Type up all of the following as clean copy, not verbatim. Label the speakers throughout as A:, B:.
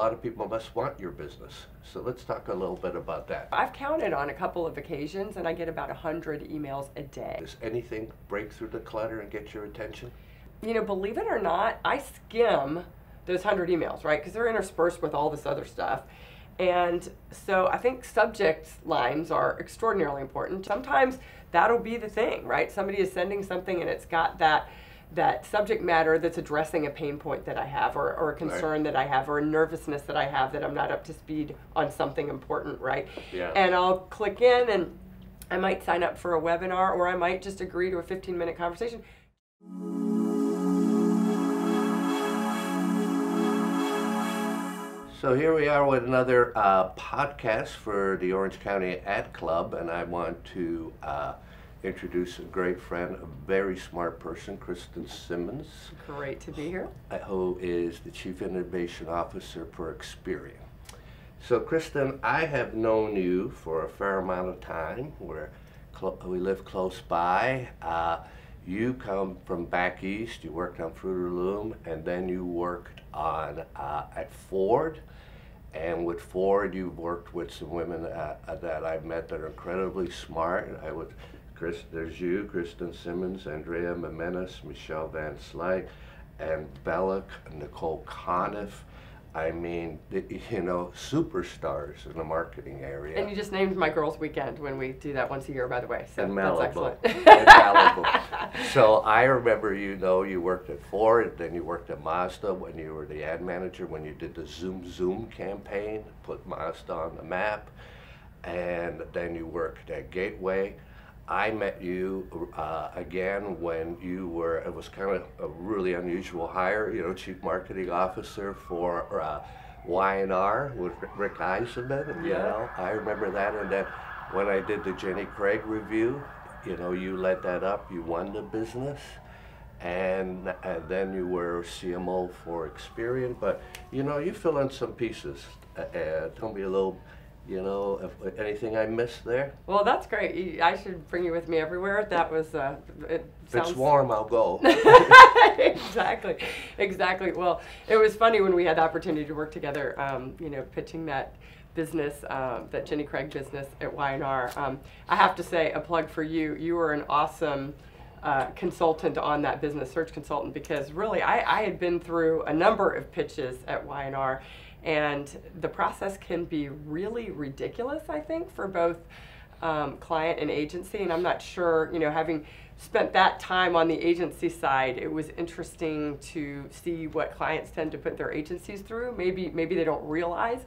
A: lot of people must want your business. So let's talk a little bit about that.
B: I've counted on a couple of occasions, and I get about 100 emails a day.
A: Does anything break through the clutter and get your attention?
B: You know, believe it or not, I skim those 100 emails, right? Because they're interspersed with all this other stuff. And so I think subject lines are extraordinarily important. Sometimes that'll be the thing, right? Somebody is sending something and it's got that subject matter that's addressing a pain point that I have, or a concern that I have, or a nervousness that I have that I'm not up to speed on something important, right?
A: Yeah.
B: And I'll click in and I might sign up for a webinar, or I might just agree to a 15-minute conversation.
A: So here we are with another podcast for the Orange County Ad Club, and I want to introduce a great friend, a very smart person, Kristen Simmons.
B: Great to be here.
A: Who is the Chief Innovation Officer for Experian. So Kristen, I have known you for a fair amount of time. We live close by. You come from back east. You worked on Fruit of the Loom, and then you worked on at Ford. And with Ford, you've worked with some women that I've met that are incredibly smart. There's you, Kristen Simmons, Andrea Memenis, Michelle Van Slyke, and Bellick, Nicole Conniff. I mean, you know, superstars in the marketing area.
B: And you just named my girls' weekend when we do that once a year, by the way. So
A: in
B: that's
A: Malibu.
B: excellent.
A: In Malibu. So I remember, you know, you worked at Ford, then you worked at Mazda when you were the ad manager, when you did the Zoom campaign, put Mazda on the map, and then you worked at Gateway. I met you again when you were, it was kind of a really unusual hire, you know, Chief Marketing Officer for Y&R with Rick Eisenman. You know, I remember that. And then when I did the Jenny Craig review, you know, you led that up, you won the business. And then you were CMO for Experian. But, you know, you fill in some pieces. Tell me a little, you know, if anything I missed there?
B: Well, that's great. I should bring you with me everywhere. That was,
A: If it's warm, I'll go.
B: Exactly. Well, it was funny when we had the opportunity to work together, you know, pitching that business, that Jenny Craig business at Y&R. I have to say, a plug for you. You were an awesome consultant on that business, search consultant, because really I had been through a number of pitches at Y&R. And the process can be really ridiculous, I think, for both client and agency. And I'm not sure, you know, having spent that time on the agency side, it was interesting to see what clients tend to put their agencies through. Maybe they don't realize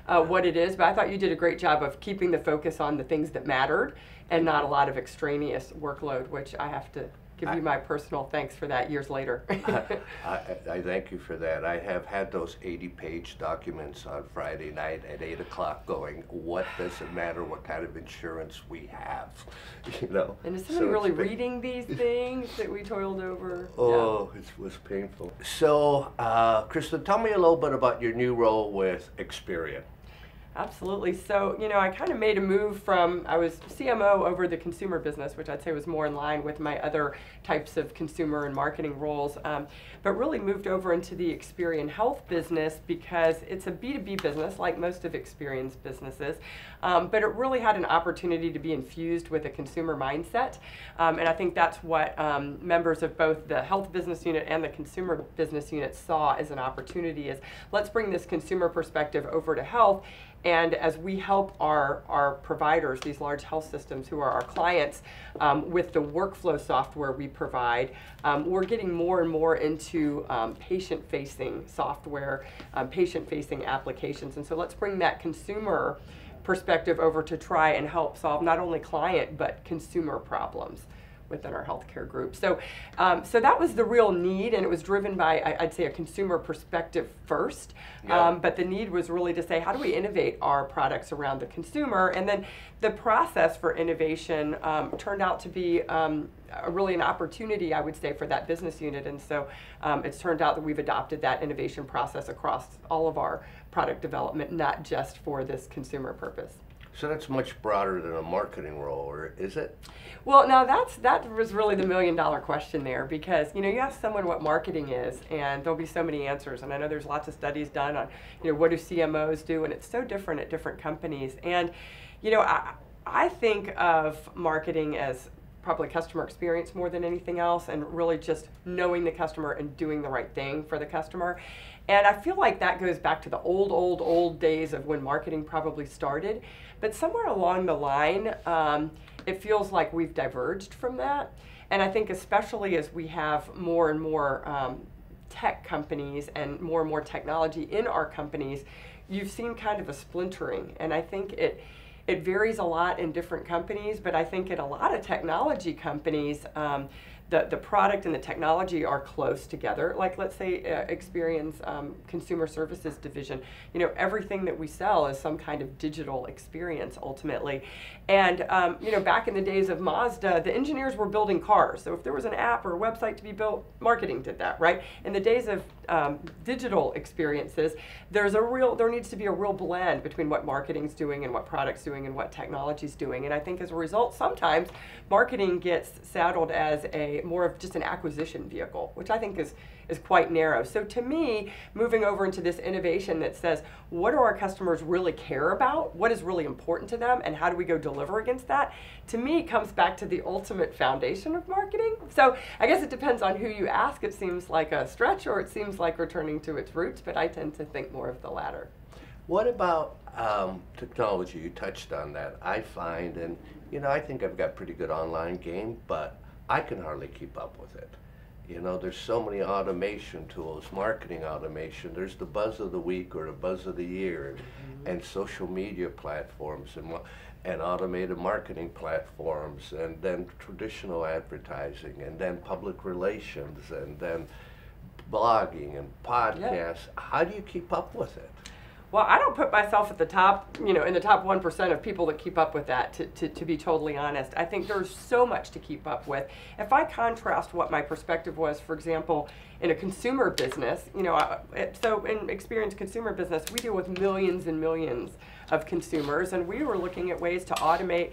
B: what it is, but I thought you did a great job of keeping the focus on the things that mattered and not a lot of extraneous workload, which I have to give you my personal thanks for that years later.
A: I thank you for that. I have had those 80-page documents on Friday night at 8 o'clock going, what does it matter what kind of insurance we have? You know?
B: And is somebody really reading these things that we toiled over?
A: Oh, yeah. It was painful. So, Kristen, tell me a little bit about your new role with Experian.
B: Absolutely. So, you know, I kind of made a move from, I was CMO over the consumer business, which I'd say was more in line with my other types of consumer and marketing roles, but really moved over into the Experian Health business because it's a B2B business, like most of Experian's businesses, but it really had an opportunity to be infused with a consumer mindset, and I think that's what members of both the health business unit and the consumer business unit saw as an opportunity is, let's bring this consumer perspective over to health. And as we help our providers, these large health systems who are our clients, with the workflow software we provide, we're getting more and more into patient-facing software, patient-facing applications. And so let's bring that consumer perspective over to try and help solve not only client but consumer problems within our healthcare group. So so that was the real need, and it was driven by, I'd say, a consumer perspective first, but the need was really to say, how do we innovate our products around the consumer? And then the process for innovation turned out to be really an opportunity, I would say, for that business unit. And so it's turned out that we've adopted that innovation process across all of our product development, not just for this consumer purpose.
A: So that's much broader than a marketing role, or is it?
B: Well, now that was really the million-dollar question there, because you ask someone what marketing is, and there'll be so many answers. And I know there's lots of studies done on what do CMOs do, and it's so different at different companies. And I think of marketing as probably customer experience more than anything else, and really just knowing the customer and doing the right thing for the customer. And I feel like that goes back to the old days of when marketing probably started. But somewhere along the line, it feels like we've diverged from that. And I think especially as we have more and more tech companies and more technology in our companies, you've seen kind of a splintering. And I think it varies a lot in different companies, but I think in a lot of technology companies, the product and the technology are close together. Like, let's say Experian's consumer services division, everything that we sell is some kind of digital experience ultimately. And back in the days of Mazda, the engineers were building cars. So if there was an app or a website to be built, marketing did that, right? In the days of digital experiences, there needs to be a real blend between what marketing's doing and what product's doing and what technology's doing. And I think as a result, sometimes marketing gets saddled as more of just an acquisition vehicle, which I think is quite narrow. So to me, moving over into this innovation that says, what do our customers really care about? What is really important to them? And how do we go deliver against that? To me, comes back to the ultimate foundation of marketing. So I guess it depends on who you ask. It seems like a stretch, or it seems like returning to its roots, but I tend to think more of the latter.
A: What about technology? You touched on that. I find, and I think I've got pretty good online game, but I can hardly keep up with it. There's so many automation tools, marketing automation. There's the buzz of the week or the buzz of the year, and social media platforms and automated marketing platforms, and then traditional advertising, and then public relations, and then blogging and podcasts. Yeah. How do you keep up with it?
B: Well, I don't put myself at the top, in the top 1% of people that keep up with that, to be totally honest. I think there's so much to keep up with. If I contrast what my perspective was, for example, in a consumer business, so in Experian's consumer business, we deal with millions and millions of consumers, and we were looking at ways to automate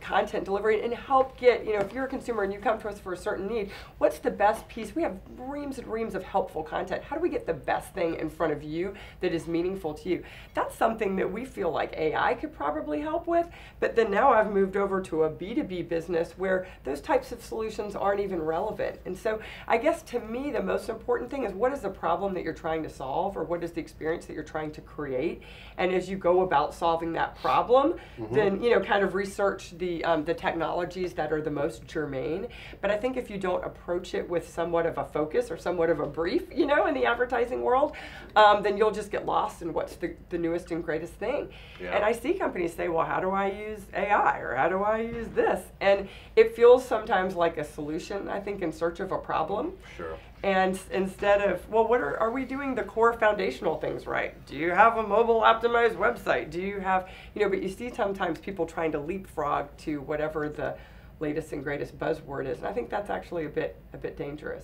B: content delivery and help get, if you're a consumer and you come to us for a certain need, what's the best piece? We have reams and reams of helpful content. How do we get the best thing in front of you that is meaningful to you? That's something that we feel like AI could probably help with, but then now I've moved over to a B2B business where those types of solutions aren't even relevant. And so I guess to me, the most important thing is, what is the problem that you're trying to solve, or what is the experience that you're trying to create? And as you go about solving that problem, then kind of research the technologies that are the most germane. But I think if you don't approach it with somewhat of a focus or somewhat of a brief, in the advertising world, then you'll just get lost in what's the newest and greatest thing. Yeah. And I see companies say, well, how do I use AI, or how do I use this? And it feels sometimes like a solution, I think, in search of a problem.
A: Sure.
B: And instead of, well, what are we doing the core foundational things right? Do you have a mobile optimized website? Do you have, but you see sometimes people trying to leapfrog to whatever the latest and greatest buzzword is. And I think that's actually a bit dangerous.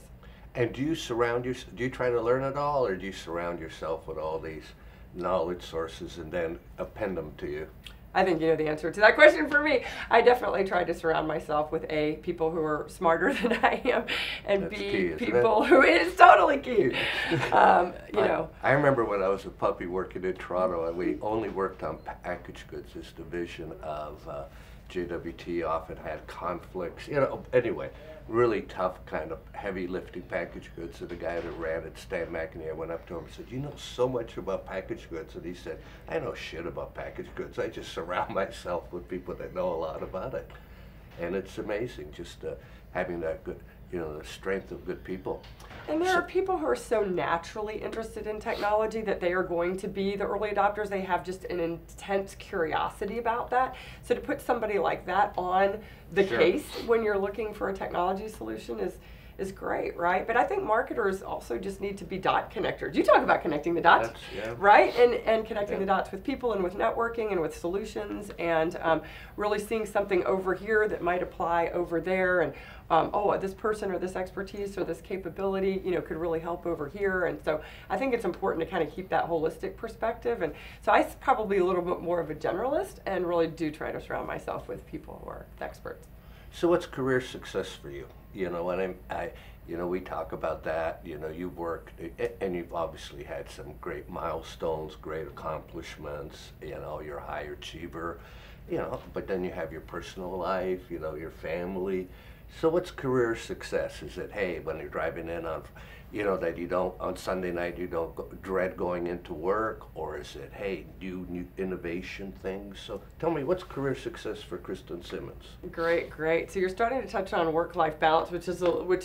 A: And do you try to learn it all, or do you surround yourself with all these knowledge sources and then append them to you?
B: I think you know the answer to that question for me. I definitely try to surround myself with A, people who are smarter than I am, and
A: That's
B: B,
A: key,
B: people who is totally key.
A: I remember when I was a puppy working in Toronto, and we only worked on packaged goods. This division of JWT often had conflicts. Anyway, really tough kind of heavy lifting packaged goods. And the guy that ran it, Stan McInerney, I went up to him and said, "You know so much about packaged goods." And he said, "I know shit about packaged goods. I just surround myself with people that know a lot about it." And it's amazing just having that good, the strength of good people.
B: And there are people who are so naturally interested in technology that they are going to be the early adopters. They have just an intense curiosity about that. So to put somebody like that on the
A: Sure.
B: case when you're looking for a technology solution is great, right? But I think marketers also just need to be dot connectors. You talk about connecting the dots, right? And connecting the dots with people and with networking and with solutions, and really seeing something over here that might apply over there, and oh, this person or this expertise or this capability, could really help over here. And so I think it's important to kind of keep that holistic perspective. And so I'm probably a little bit more of a generalist, and really do try to surround myself with people who are experts.
A: So what's career success for you? And we talk about that. You've worked, and you've obviously had some great milestones, great accomplishments. You're a high achiever. But then you have your personal life. Your family. So what's career success? Is it, hey, when you're driving in on, that you don't, on Sunday night, you don't dread going into work? Or is it, hey, do new innovation things? So tell me, what's career success for Kristen Simmons?
B: Great. So you're starting to touch on work-life balance, which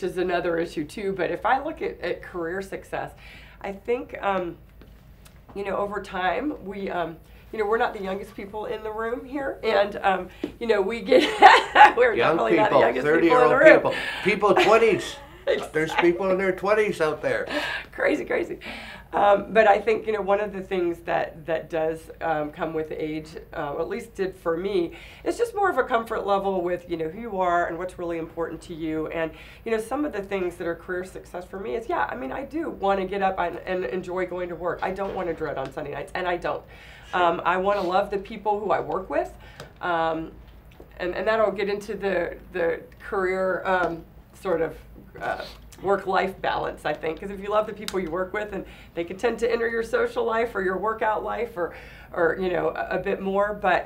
B: is another issue too. But if I look at career success, I think, over time, we're not the youngest people in the room here, and we get we're
A: young
B: definitely
A: people,
B: not the youngest
A: 30-year-old
B: people in the room.
A: people 20s.
B: Exactly.
A: There's people in their 20s out there.
B: Crazy. But I think one of the things that does come with age, or at least did for me, is just more of a comfort level with who you are and what's really important to you. And some of the things that are career success for me is I do want to get up and enjoy going to work. I don't want to dread on Sunday nights, and I don't. I want to love the people who I work with, and that'll get into the career sort of work-life balance, I think, because if you love the people you work with, and they can tend to enter your social life or your workout life or a bit more, but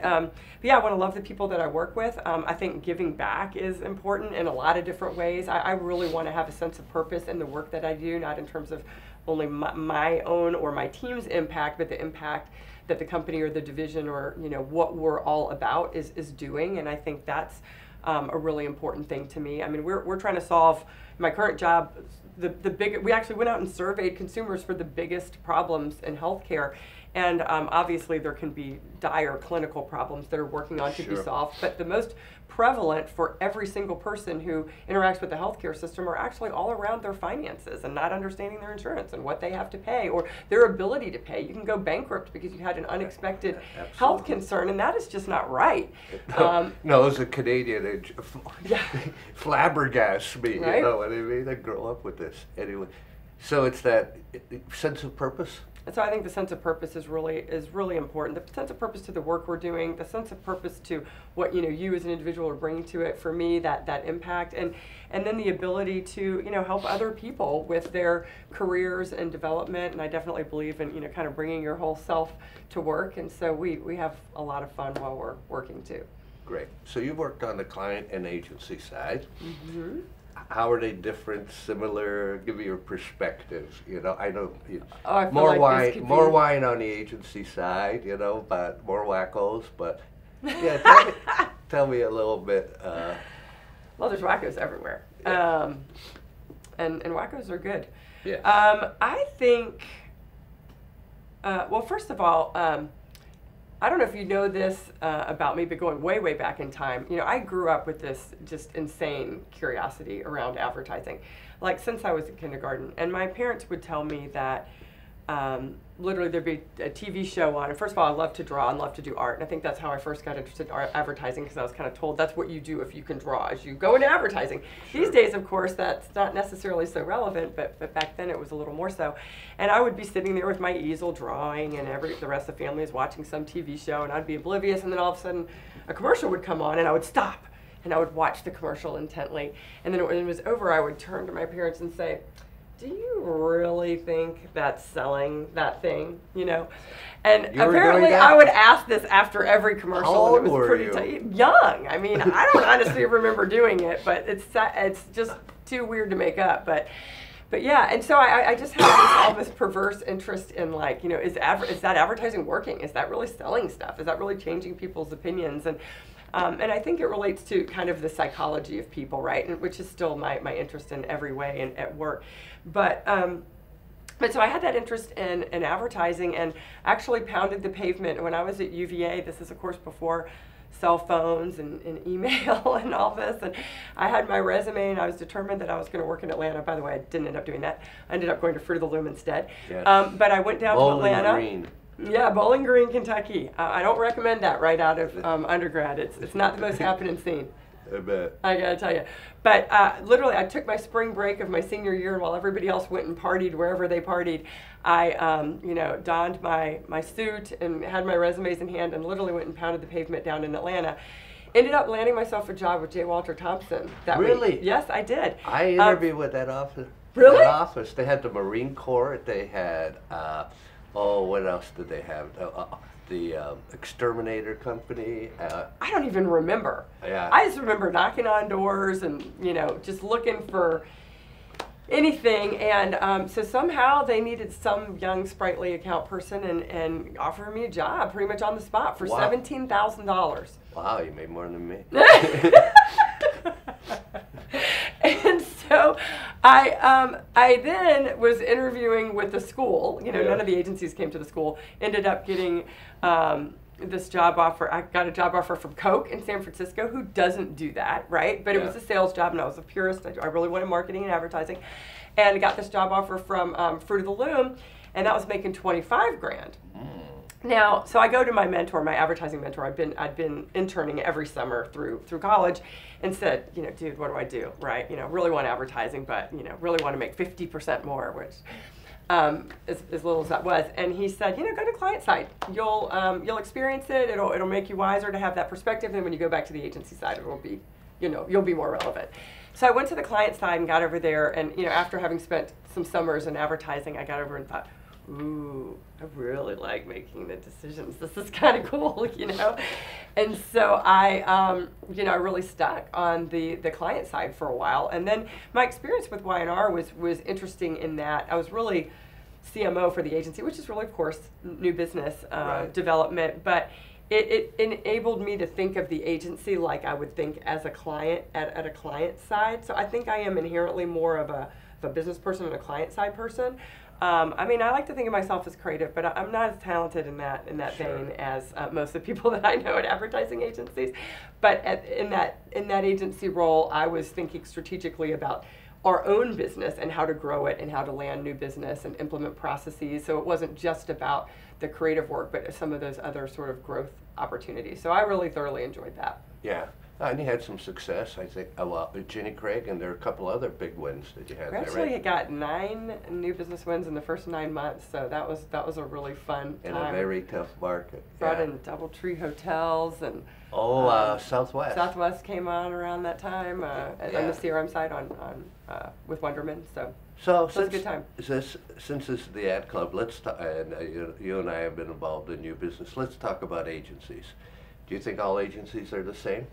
B: yeah, I want to love the people that I work with. I think giving back is important in a lot of different ways. I really want to have a sense of purpose in the work that I do, not in terms of only my own or my team's impact, but the impact that the company or the division or what we're all about is doing. And I think that's a really important thing to me. I mean, we're trying to solve my current job. We actually went out and surveyed consumers for the biggest problems in healthcare. And obviously there can be dire clinical problems that are working on to be solved, but the most prevalent for every single person who interacts with the healthcare system are actually all around their finances and not understanding their insurance and what they have to pay or their ability to pay. You can go bankrupt because you had an unexpected health concern, and that is just not right.
A: No, as a Canadian, flabbergasts me,
B: right?
A: You know what I mean? I grow up with this. Anyway, so it's that sense of purpose?
B: And so I think the sense of purpose is really important. The sense of purpose to the work we're doing, the sense of purpose to what you as an individual are bringing to it. For me, that impact, and then the ability to help other people with their careers and development. And I definitely believe in kind of bringing your whole self to work. And so we have a lot of fun while we're working too.
A: Great. So you've worked on the client and agency side.
B: Mm-hmm.
A: How are they different, similar? Give me your perspective. I know
B: more
A: wine on the agency side, but more wackos. But yeah, tell me a little bit.
B: Well, there's wackos everywhere, and wackos are good.
A: Yeah.
B: I think. Well, first of all. I don't know if you know this about me, but going way back in time, I grew up with this just insane curiosity around advertising, like since I was in kindergarten. And my parents would tell me that literally there'd be a TV show on. And first of all, I love to draw and love to do art. And I think that's how I first got interested in advertising, because I was kind of told that's what you do if you can draw, is you go into advertising. Sure. These days, of course, that's not necessarily so relevant, but back then it was a little more so. And I would be sitting there with my easel drawing, and the rest of the family is watching some TV show, and I'd be oblivious, and then all of a sudden a commercial would come on, and I would stop, and I would watch the commercial intently. And then when it was over, I would turn to my parents and say, do you really think that's selling that thing, And apparently I would ask this after every commercial.
A: How old
B: and it was pretty young. I mean, I don't honestly remember doing it, but it's just too weird to make up. But yeah, and so I just had this almost perverse interest in, like, is that advertising working? Is that really selling stuff? Is that really changing people's opinions? And I think it relates to kind of the psychology of people, right? And which is still my interest in every way and at work. But so I had that interest in advertising, and actually pounded the pavement when I was at UVA. This is, of course, before cell phones and email and all this. And I had my resume, and I was determined that I was going to work in Atlanta. By the way, I didn't end up doing that. I ended up going to Fruit of the Loom instead.
A: Yes.
B: But I went down to Atlanta.
A: Green.
B: Yeah, Bowling Green, Kentucky. I don't recommend that right out of undergrad. It's not the most happening scene.
A: I bet.
B: I gotta tell you. But literally, I took my spring break of my senior year, and while everybody else went and partied wherever they partied, I, donned my suit and had my resumes in hand and literally went and pounded the pavement down in Atlanta. Ended up landing myself a job with J. Walter Thompson.
A: Really?
B: Yes, I did.
A: I interviewed with that office.
B: Really?
A: That office. They had the Marine Corps. They had, what else did they have? The exterminator company.
B: I don't even remember.
A: Yeah.
B: I just remember knocking on doors and, just looking for anything. And so somehow they needed some young, sprightly account person and offered me a job pretty much on the spot for $17,000.
A: Wow, you made more than me.
B: And so I then was interviewing with the school. None of the agencies came to the school. Ended up getting this job offer. I got a job offer from Coke in San Francisco, who doesn't do that, right? But it was a sales job, and I was a purist. I really wanted marketing and advertising. And I got this job offer from Fruit of the Loom, and that was making $25,000. Now, so I go to my mentor, my advertising mentor. I'd been interning every summer through college, and said, dude, what do I do, right? Really want advertising, but really want to make 50% more, which as little as that was. And he said, go to client side. You'll experience it. It'll make you wiser to have that perspective. And when you go back to the agency side, it will be, you'll be more relevant. So I went to the client side and got over there, and after having spent some summers in advertising, I got over and thought, ooh, I really like making the decisions. This is kind of cool, And so I really stuck on the client side for a while. And then my experience with Y&R was interesting in that I was really CMO for the agency, which is really, of course, new business development. But it enabled me to think of the agency like I would think as a client at a client side. So I think I am inherently more of a business person and a client side person. I like to think of myself as creative, but I'm not as talented in that vein as most of the people that I know at advertising agencies. But in that agency role, I was thinking strategically about our own business and how to grow it and how to land new business and implement processes. So it wasn't just about the creative work, but some of those other sort of growth opportunities. So I really thoroughly enjoyed that.
A: Yeah. And you had some success, I think. With Jenny Craig, and there are a couple other big wins that you had.
B: We actually got 9 new business wins in the first 9 months, so that was a really fun time.
A: In a very tough market.
B: Brought in DoubleTree hotels and.
A: Southwest.
B: Southwest came on around that time on the CRM side with Wonderman. So it was a good time.
A: Since this is the ad club, let's talk. And you and I have been involved in new business. Let's talk about agencies. Do you think all agencies are the same?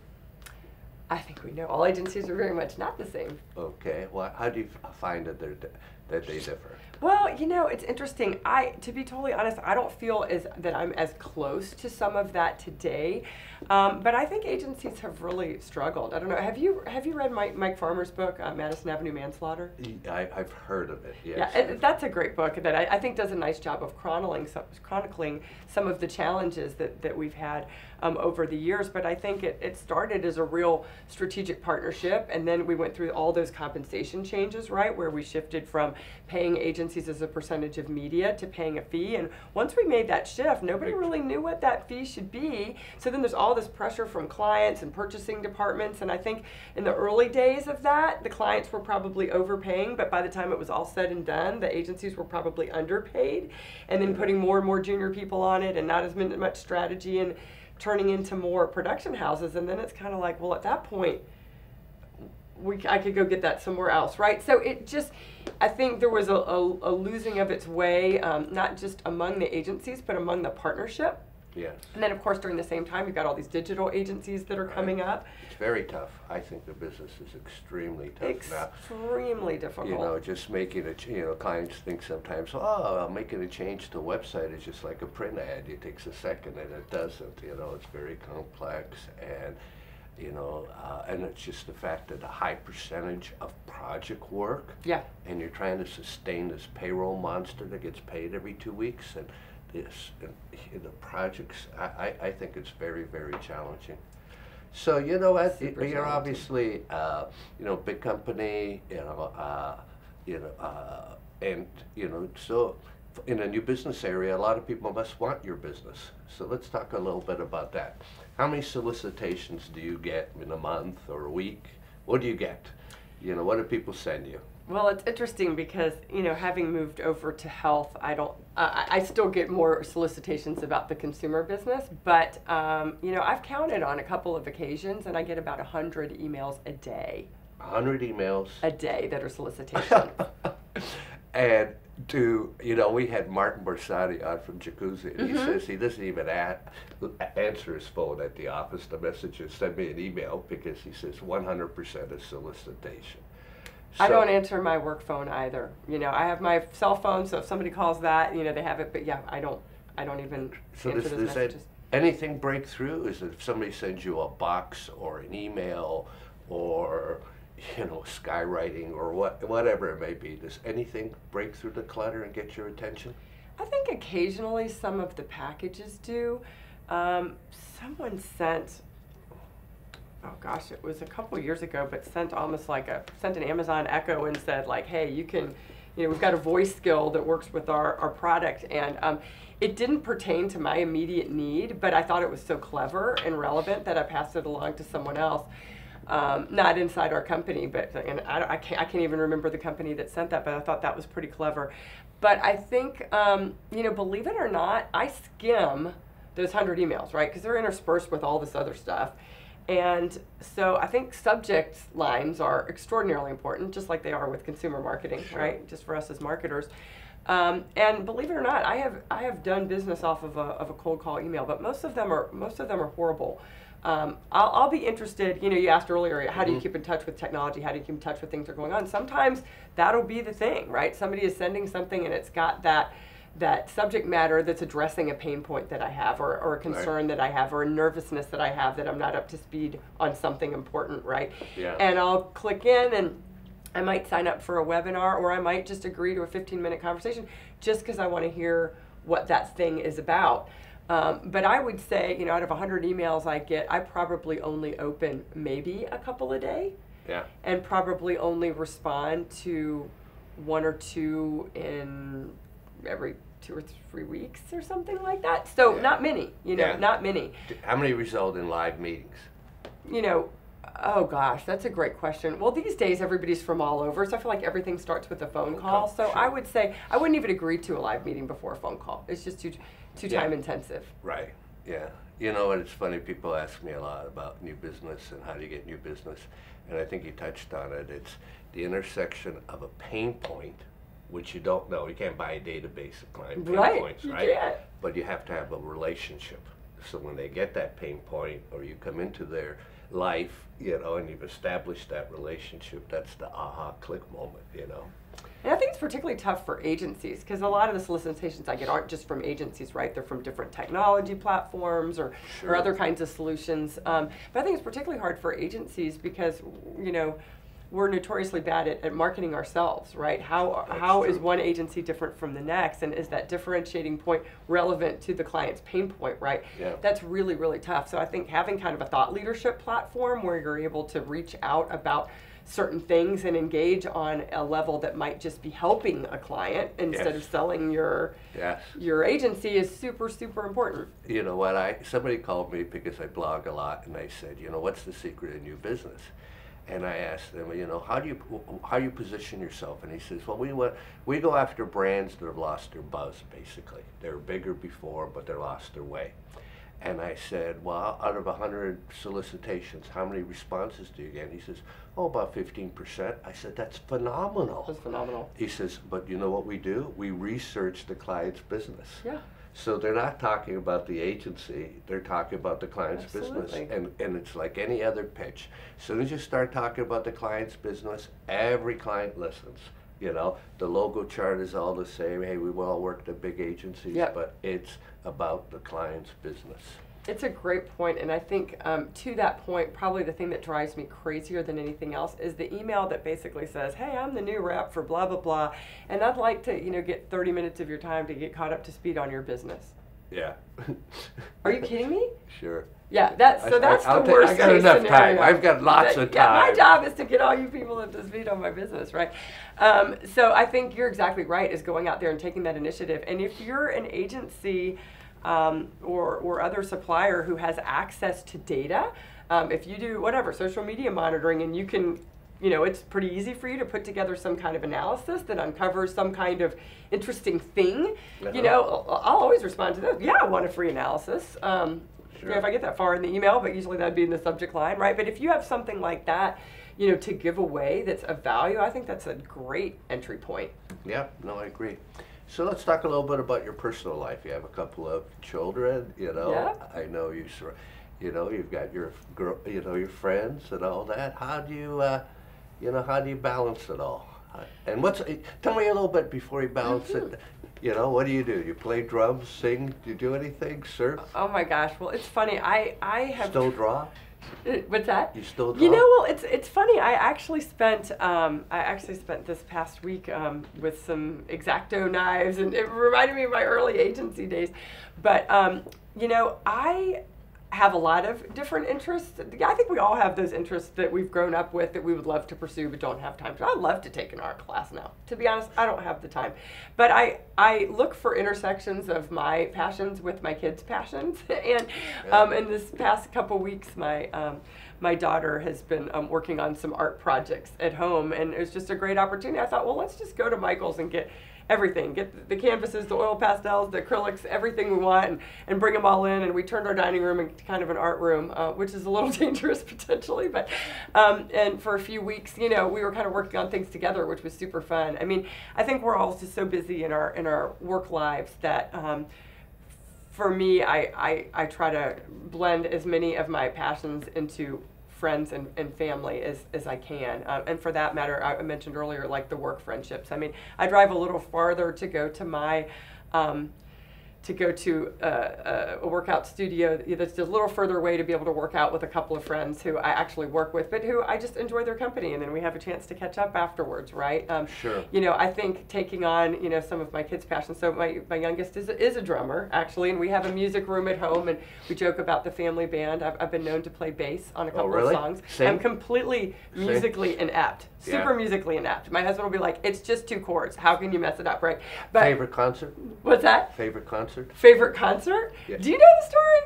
B: I think we know all agencies are very much not the same.
A: Okay. Well, how do you find that they differ?
B: Well, it's interesting. To be totally honest, I don't feel that I'm as close to some of that today. But I think agencies have really struggled. I don't know. Have you read Mike Farmer's book, Madison Avenue Manslaughter?
A: I've heard of it. Yes.
B: Yeah, that's a great book that I think does a nice job of chronicling some of the challenges that we've had over the years. But I think it started as a real strategic partnership, and then we went through all those compensation changes, right, where we shifted from paying agencies as a percentage of media to paying a fee. And once we made that shift, nobody really knew what that fee should be. So then there's all this pressure from clients and purchasing departments. And I think in the early days of that, the clients were probably overpaying, but by the time it was all said and done, the agencies were probably underpaid. And then putting more and more junior people on it and not as much strategy and turning into more production houses. And then it's kind of like, well, at that point, I could go get that somewhere else, right? So it just, I think there was a losing of its way, not just among the agencies, but among the partnership.
A: Yes.
B: And then, of course, during the same time, you've got all these digital agencies that are coming up.
A: It's very tough. I think the business is extremely tough
B: Extremely difficult.
A: Just making clients think sometimes, making a change to a website is just like a print ad. It takes a second, and it doesn't. It's very complex, and and it's just the fact that a high percentage of project work.
B: Yeah.
A: And you're trying to sustain this payroll monster that gets paid every 2 weeks, and this in the projects, I think it's very, very challenging. So, you know,
B: Super
A: you're
B: challenging.
A: obviously, you know, big company, and, you know, so in a new business area, a lot of people must want your business. So let's talk a little bit about that. How many solicitations do you get in a month or a week? What do you get? You know, what do people send you?
B: Well, it's interesting because, you know, having moved over to health, I still get more solicitations about the consumer business, but, you know, I've counted on a couple of occasions and I get about 100 emails a day.
A: 100 emails.
B: A day that are solicitations.
A: And you know, we had Martin Borsati on from Jacuzzi, and he says he doesn't even answer his phone at the office. The messages send me an email because he says 100% is solicitation.
B: I don't answer my work phone either. You know, I have my cell phone, so if somebody calls that, you know, they have it. But yeah, I don't even answer those messages.
A: Anything break through? Is it if somebody sends you a box or an email or, you know, skywriting or whatever it may be? Does anything break through the clutter and get your attention?
B: I think occasionally some of the packages do. Someone sent, oh gosh, it was a couple years ago, but sent almost like sent an Amazon Echo and said like, hey, you can, you know, we've got a voice skill that works with our product. And it didn't pertain to my immediate need, but I thought it was so clever and relevant that I passed it along to someone else. Not inside our company, but and I can't even remember the company that sent that, but I thought that was pretty clever. But I think, you know, believe it or not, I skim those 100 emails, right? Because they're interspersed with all this other stuff. And so I think subject lines are extraordinarily important, just like they are with consumer marketing,
A: Sure.
B: right? Just for us as marketers. And believe it or not, I have done business off of a cold call email, but most of them are horrible. I'll be interested, you know, you asked earlier, how do you keep in touch with technology? How do you keep in touch with things that are going on? Sometimes that'll be the thing, right? Somebody is sending something and it's got that subject matter that's addressing a pain point that I have or a concern that I have or a nervousness that I have that I'm not up to speed on something important, right?
A: Yeah.
B: And I'll click in and I might sign up for a webinar or I might just agree to a 15-minute conversation just because I want to hear what that thing is about. But I would say, you know, out of 100 emails I get, I probably only open maybe a couple a day.
A: Yeah.
B: And probably only respond to one or two in every 2 or 3 weeks or something like that. So not many, you know, not many.
A: How many result in live meetings?
B: You know, oh gosh, that's a great question. Well, these days everybody's from all over, so I feel like everything starts with a phone call. So
A: sure.
B: I would say I wouldn't even agree to a live meeting before a phone call. It's just too time intensive.
A: Right. Yeah. You know, and it's funny, people ask me a lot about new business and how do you get new business. And I think you touched on it. It's the intersection of a pain point, which you don't know. You can't buy a database of client pain points, right?
B: You can't.
A: But you have to have a relationship. So when they get that pain point or you come into their life, you know, and you've established that relationship, that's the aha click moment, you know.
B: And I think it's particularly tough for agencies because a lot of the solicitations I get aren't just from agencies, right? They're from different technology platforms or other kinds of solutions. But I think it's particularly hard for agencies because, you know, we're notoriously bad at marketing ourselves, right? How is one agency different from the next? And is that differentiating point relevant to the client's pain point, right?
A: Yeah.
B: That's really, really tough. So I think having kind of a thought leadership platform where you're able to reach out about certain things and engage on a level that might just be helping a client instead of selling your agency is super, super important.
A: You know what, somebody called me because I blog a lot and I said, you know, what's the secret of new business? And I asked them, you know, how do you position yourself? And he says, well, we go after brands that have lost their buzz, basically. They were bigger before, but they lost their way. And I said, well, out of 100 solicitations, how many responses do you get? And he says, oh, about 15%. I said, that's phenomenal.
B: That's phenomenal.
A: He says, but you know what we do? We research the client's business.
B: Yeah.
A: So they're not talking about the agency, they're talking about the client's business. And it's like any other pitch. As soon as you start talking about the client's business, every client listens. You know, the logo chart is all the same. Hey, we all work at big agencies, but it's about the client's business.
B: It's a great point, and I think to that point, probably the thing that drives me crazier than anything else is the email that basically says, "Hey, I'm the new rep for blah blah blah, and I'd like to, get 30 minutes of your time to get caught up to speed on your business."
A: Yeah.
B: Are you kidding me?
A: Sure.
B: Yeah, that's the worst
A: I got
B: case
A: enough
B: scenario.
A: time. I've got lots of time.
B: Yeah, my job is to get all you people up to speed on my business, right? So I think you're exactly right, is going out there and taking that initiative. And if you're an agency or other supplier who has access to data, if you do whatever, social media monitoring, and you can, it's pretty easy for you to put together some kind of analysis that uncovers some kind of interesting thing, I'll always respond to those. Yeah, I want a free analysis. Sure. If I get that far in the email, but usually that'd be in the subject line, right? But if you have something like that, to give away that's of value, I think that's a great entry point.
A: Yeah, no, I agree. So let's talk a little bit about your personal life. You have a couple of children,
B: Yeah.
A: I know you've got your girl, your friends and all that. How do you balance it all? And tell me a little bit before you balance it. What do? You play drums, sing, do you do anything, surf?
B: Oh my gosh, well, it's funny, I have...
A: Still draw?
B: What's that?
A: You still draw?
B: Well, it's funny, I actually spent this past week with some X-Acto knives, and it reminded me of my early agency days, but, I have a lot of different interests. I think we all have those interests that we've grown up with that we would love to pursue but don't have time to. I'd love to take an art class now. To be honest, I don't have the time. But I look for intersections of my passions with my kids' passions. And in this past couple weeks, my daughter has been working on some art projects at home, and it was just a great opportunity. I thought, well, let's just go to Michael's and get everything, get the canvases, the oil pastels, the acrylics, everything we want, and bring them all in. And we turned our dining room into kind of an art room, which is a little dangerous potentially, but and for a few weeks, we were kind of working on things together, which was super fun. I mean, I think we're all just so busy in our work lives that for me, I try to blend as many of my passions into friends and family as I can. And for that matter, I mentioned earlier, like the work friendships. I mean, I drive a little farther to go to my a workout studio that's just a little further away to be able to work out with a couple of friends who I actually work with, but who I just enjoy their company, and then we have a chance to catch up afterwards, right?
A: Sure.
B: I think taking on, some of my kids' passions. So my youngest is a drummer, actually, and we have a music room at home, and we joke about the family band. I've been known to play bass on a couple of songs.
A: Sing?
B: I'm completely musically inept. Super musically inept. My husband will be like, "It's just 2 chords. How can you mess it up?" Right? But
A: favorite concert?
B: What's that?
A: Favorite concert?
B: Favorite concert?
A: Yeah.
B: Do you know the story?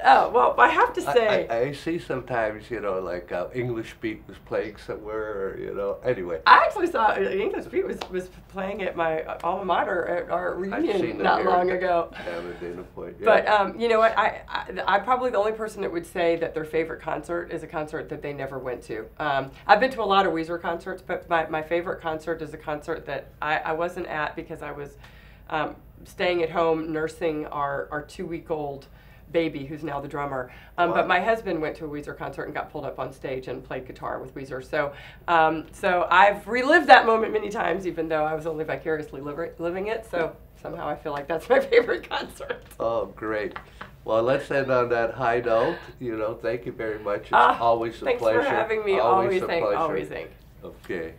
A: No.
B: Well, I have to say.
A: I see sometimes, like English Beat was playing somewhere, anyway.
B: I actually saw English Beat was playing at my alma mater at our reunion not long ago.
A: Down at Dana Point. Yeah.
B: But you know what? I'm probably the only person that would say that their favorite concert is a concert that they never went to. I've been to a lot of Weezer concerts, but my favorite concert is a concert that I wasn't at because I was staying at home nursing our 2-week-old baby, who's now the drummer.
A: Wow.
B: But my husband went to a Weezer concert and got pulled up on stage and played guitar with Weezer. So I've relived that moment many times, even though I was only vicariously living it. So somehow I feel like that's my favorite concert.
A: Oh, great. Well, let's end on that high note. Thank you very much. It's always a pleasure.
B: Thanks for having me. Always a pleasure.
A: Okay.